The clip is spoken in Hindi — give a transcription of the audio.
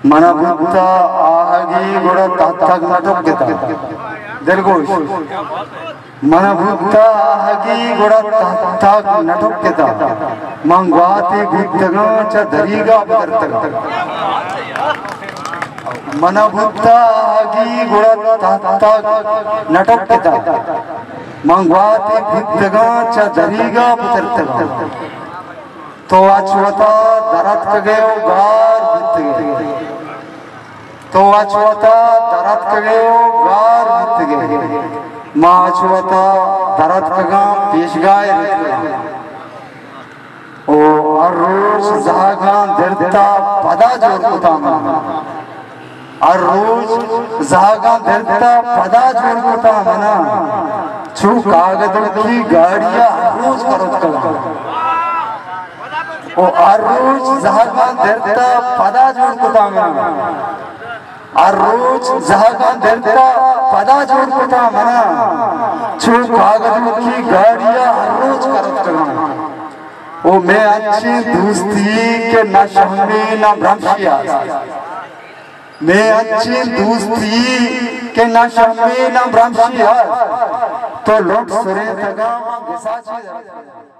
मन बुद्ध आहगी गुड़ तत्तग नटुक्यता दिलगोश मन बुद्ध आहगी गुड़ तत्तग नटुक्यता मंगवाती बुद्धगा च दरीगा पदर्तग मन बुद्ध आहगी गुड़ तत्तग नटुक्यता मंगवाती बुद्धगा च दरीगा पदर्तग तो अछवता दरत कगेओ गार बितगे तो अछवता दरत कगेओ गार बितगे माँ अछवता दरत कगा पेशगाय ओ अर्रोज जहागा दर्दा पदा जोर कुतामा अर्रोज जहागा दर्दा पदा जोर कुतामा छू कागदों की गाड़ियाँ अर्रोज करोत कला ओ अर्रोज जहागा दर्दा पदा जोड़ कुतामा अर्रोज जहागा दर्दा पदा जोड़ कुतामा छू कागजों की गाड़ियाँ अर्रोज करत करा ओ मैं अच्छी दोस्ती के नशे में न भ्रमशिया मैं अच्छी दोस्ती के नशे में न भ्रमशिया तो लोग सुरे तगा घिसा